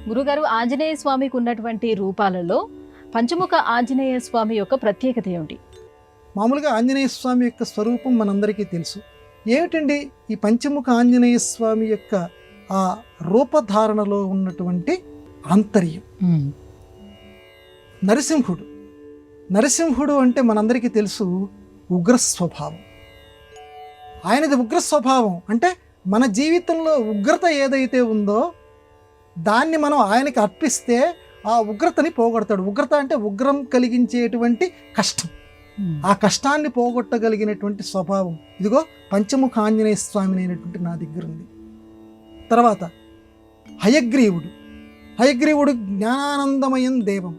గురుగారు, ఆంజనేయ స్వామికి ఉన్నటువంటి రూపాలలో పంచముఖ ఆంజనేయ స్వామి యొక్క ప్రత్యేకత ఏమిటి? మామూలుగా ఆంజనేయ స్వామి యొక్క స్వరూపం మనందరికీ తెలుసు. ఏమిటండి ఈ పంచముఖ ఆంజనేయ స్వామి యొక్క ఆ రూపధారణలో ఉన్నటువంటి ఆంతర్యం? నరసింహుడు అంటే మనందరికీ తెలుసు ఉగ్రస్వభావం. ఆయనది ఉగ్రస్వభావం అంటే మన జీవితంలో ఉగ్రత ఏదైతే ఉందో దాన్ని మనం ఆయనకి అర్పిస్తే ఆ ఉగ్రతని పోగొడతాడు. ఉగ్రత అంటే ఉగ్రం కలిగించేటువంటి కష్టం, ఆ కష్టాన్ని పోగొట్టగలిగినటువంటి స్వభావం ఇదిగో పంచముఖ ఆంజనేయ స్వామి అయినటువంటి నా దగ్గర ఉంది. తర్వాత హయగ్రీవుడు జ్ఞానానందమయం దేవం,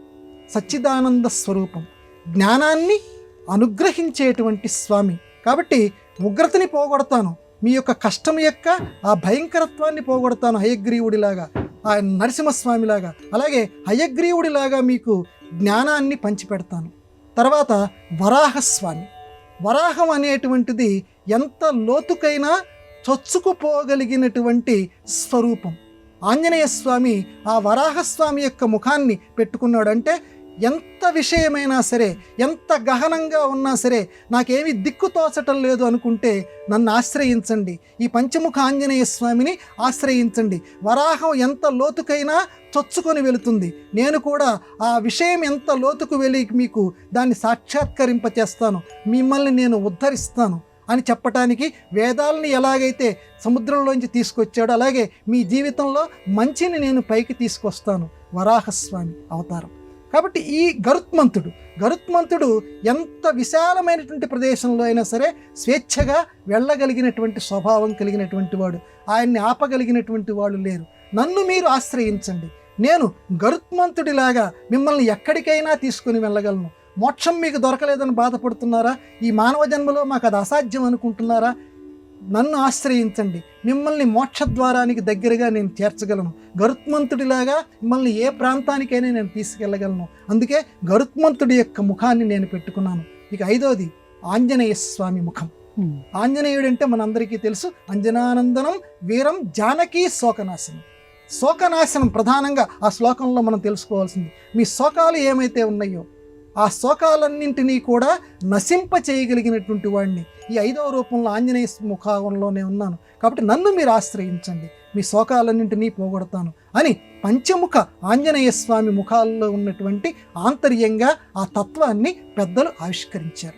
సచ్చిదానంద స్వరూపం, జ్ఞానాన్ని అనుగ్రహించేటువంటి స్వామి. కాబట్టి ఉగ్రతని పోగొడతాను, మీ యొక్క కష్టం యొక్క ఆ భయంకరత్వాన్ని పోగొడతాను హయగ్రీవుడిలాగా, ఆ నరసింహస్వామిలాగా. అలాగే హయగ్రీవుడిలాగా మీకు జ్ఞానాన్ని పంచిపెడతాను. తర్వాత వరాహం అనేటువంటిది ఎంత లోతుకైనా చొచ్చుకుపోగలిగినటువంటి స్వరూపం. ఆంజనేయ స్వామి ఆ వరాహస్వామి యొక్క ముఖాన్ని పెట్టుకున్నాడు. అంటే ఎంత విషయమైనా సరే, ఎంత గహనంగా ఉన్నా సరే, నాకేమీ దిక్కు తోచటం లేదు అనుకుంటే నన్ను ఆశ్రయించండి, ఈ పంచముఖ ఆంజనేయ స్వామిని ఆశ్రయించండి. వరాహం ఎంత లోతుకైనా చొచ్చుకొని వెళుతుంది, నేను కూడా ఆ విషయం ఎంత లోతుకు వెళ్ళి మీకు దాన్ని సాక్షాత్కరింపచేస్తాను, మిమ్మల్ని నేను ఉద్ధరిస్తాను అని చెప్పటానికి వేదాలని ఎలాగైతే సముద్రంలోంచి తీసుకొచ్చాడో అలాగే మీ జీవితంలో మంచిని నేను పైకి తీసుకొస్తాను, వరాహస్వామి అవతారం. కాబట్టి ఈ గరుత్మంతుడు ఎంత విశాలమైనటువంటి ప్రదేశంలో అయినా సరే స్వేచ్ఛగా వెళ్ళగలిగినటువంటి స్వభావం కలిగినటువంటి వాడు. ఆయన్ని ఆపగలిగినటువంటి వాళ్ళు లేరు. నన్ను మీరు ఆశ్రయించండి, నేను గరుత్మంతుడిలాగా మిమ్మల్ని ఎక్కడికైనా తీసుకుని వెళ్ళగలను. మోక్షం మీకు దొరకలేదని బాధపడుతున్నారా? ఈ మానవ జన్మలో మాకు అది అసాధ్యం అనుకుంటున్నారా? నన్ను ఆశ్రయించండి, మిమ్మల్ని మోక్షద్వారానికి దగ్గరగా నేను చేర్చగలను. గరుత్మంతుడిలాగా మిమ్మల్ని ఏ ప్రాంతానికైనా నేను తీసుకెళ్ళగలను. అందుకే గరుత్మంతుడి యొక్క ముఖాన్ని నేను పెట్టుకున్నాను. ఇక 5వది ఆంజనేయ స్వామి ముఖం. ఆంజనేయుడు అంటే మనందరికీ తెలుసు, అంజనానందనం వీరం జానకీ శోకనాశనం ప్రధానంగా ఆ శ్లోకంలో మనం తెలుసుకోవాల్సింది. మీ శోకాలు ఏమైతే ఉన్నాయో ఆ శోకాలన్నింటినీ కూడా నశింప చేయగలిగినటువంటి వాడిని. ఈ 5వ రూపంలో ఆంజనేయ ముఖంలోనే ఉన్నాను. కాబట్టి నన్ను మీరు ఆశ్రయించండి, మీ శోకాలన్నింటినీ పోగొడతాను అని పంచముఖ ఆంజనేయ స్వామి ముఖాల్లో ఉన్నటువంటి ఆంతర్యంగా ఆ తత్వాన్ని పెద్దలు ఆవిష్కరించారు.